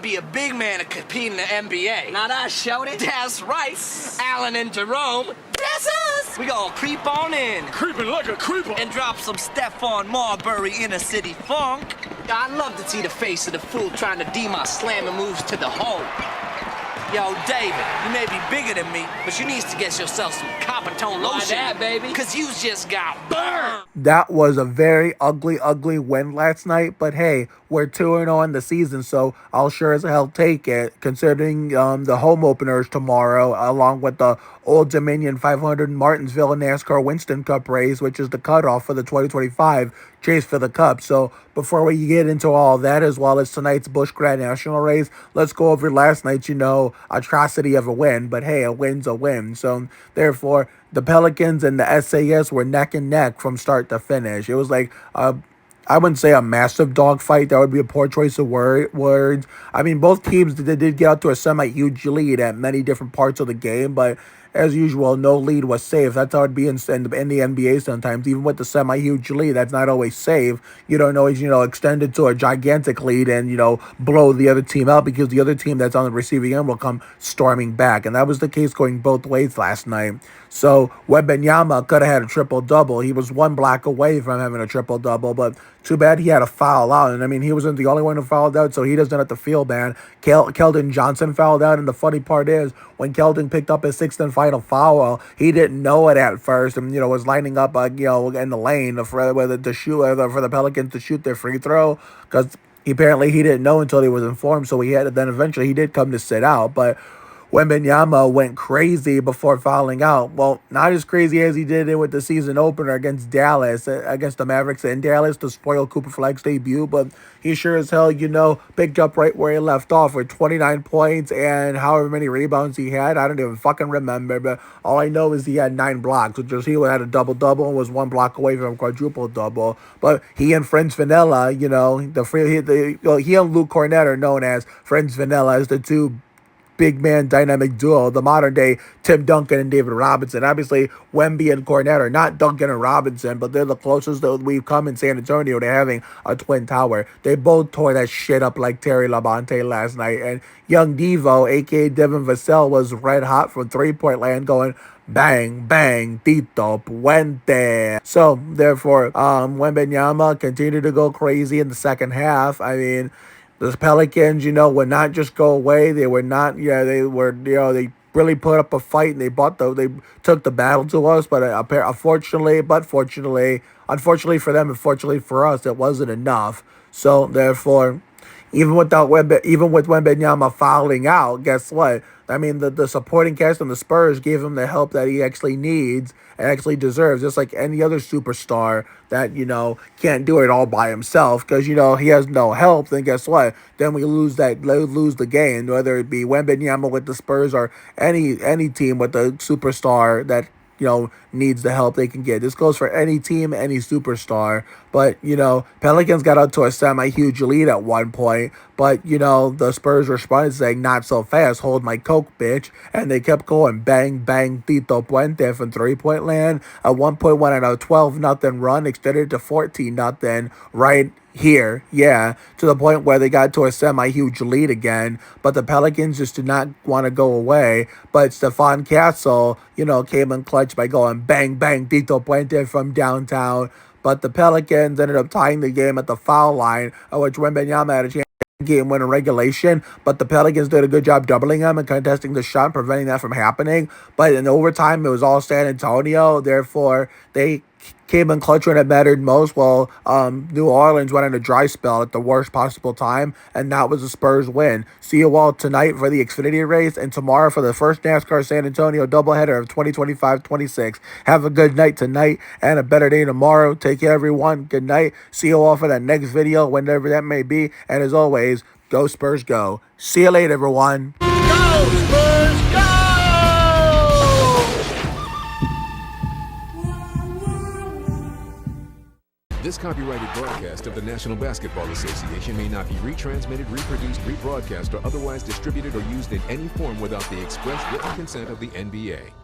be a big man to compete in the NBA. Not us, Shorty. That's right. Allen and Jerome. That's us. We gonna creep on in. Creeping like a creeper. And drop some Stephon Marbury inner city funk. I'd love to see the face of the fool trying to D my slamming moves to the hole. Yo, David, you may be bigger than me, but you need to get yourself some copper tone lotion. Why that, baby? Cause you just got burned. That was a very ugly win last night, but hey, we're 2-0 in the season, so I'll sure as hell take it, considering the home openers tomorrow, along with the Old Dominion 500 Martinsville NASCAR Winston Cup race, which is the cutoff for the 2025 chase for the Cup. So before we get into all that, as well as tonight's Busch Grand National race, let's go over last night's, atrocity of a win. But hey, a win's a win. So therefore, the Pelicans and the SAS were neck and neck from start to finish. It was like I wouldn't say a massive dogfight. That would be a poor choice of words. I mean, both teams did get out to a semi-huge lead at many different parts of the game, but as usual, no lead was safe. That's how it'd be in the NBA sometimes. Even with the semi-huge lead, that's not always safe. You don't always, extend it to a gigantic lead and, blow the other team out, because the other team that's on the receiving end will come storming back. And that was the case going both ways last night. So Wemby could have had a triple-double. He was one block away from having a triple-double, but too bad he had a foul out. And, I mean, he wasn't the only one who fouled out, so he doesn't have to feel bad. Keldon Johnson fouled out, and the funny part is, when Keldon picked up his sixth and final foul, he didn't know it at first, and, was lining up, in the lane for the Pelicans to shoot their free throw, because apparently he didn't know until he was informed, so then eventually he did come to sit out, but Wemby went crazy before fouling out. Well, not as crazy as he did it with the season opener against the Mavericks in Dallas to spoil Cooper Flag's debut, but he sure as hell, picked up right where he left off with 29 points and however many rebounds he had. I don't even fucking remember, but all I know is he had 9 blocks, which was he had a double-double and was 1 block away from a quadruple-double. But he and Friends Vanilla, he and Luke Cornett are known as Friends Vanilla, as the two big man dynamic duo, the modern day Tim Duncan and David Robinson. Obviously, Wemby and Cornett are not Duncan and Robinson, but they're the closest that we've come in San Antonio to having a twin tower. They both tore that shit up like Terry Labonte last night, and young Devo, aka Devin Vassell, was red hot from 3-point land, going bang, bang, Tito Puente. So, therefore, Wemby continued to go crazy in the second half. I mean, the Pelicans, would not just go away. They were not, they really put up a fight, and they took the battle to us. But unfortunately for them and fortunately for us, it wasn't enough. So therefore, even with Wemby fouling out, guess what? I mean, the supporting cast and the Spurs gave him the help that he actually needs and actually deserves, just like any other superstar that, can't do it all by himself, because, he has no help. Then guess what? Then we lose the game, whether it be Wemby with the Spurs or any team with a superstar that needs the help they can get. This goes for any team, any superstar. But, Pelicans got out to a semi-huge lead at one point. But, the Spurs responded saying, not so fast, hold my coke, bitch. And they kept going, bang, bang, Tito Puente from 3-point land. At one point, went on a 12-0 run, extended to 14-0 right here, to the point where they got to a semi-huge lead again, but the Pelicans just did not want to go away. But Stephon Castle, came in clutch by going bang, bang, Tito Puente from downtown. But the Pelicans ended up tying the game at the foul line, at which Wembanyama had a chance to game winner regulation, but the Pelicans did a good job doubling him and contesting the shot, preventing that from happening. But in overtime, it was all San Antonio. Therefore, they came in clutch when it mattered most. Well, New Orleans went on a dry spell at the worst possible time, and that was the Spurs win. See you all tonight for the Xfinity race, and tomorrow for the first NASCAR San Antonio doubleheader of 2025-26. Have a good night tonight and a better day tomorrow. Take care, everyone. Good night. See you all for that next video, whenever that may be. And as always, go Spurs, go. See you later, everyone. Go Spurs, go! This copyrighted broadcast of the National Basketball Association may not be retransmitted, reproduced, rebroadcast, or otherwise distributed or used in any form without the express written consent of the NBA.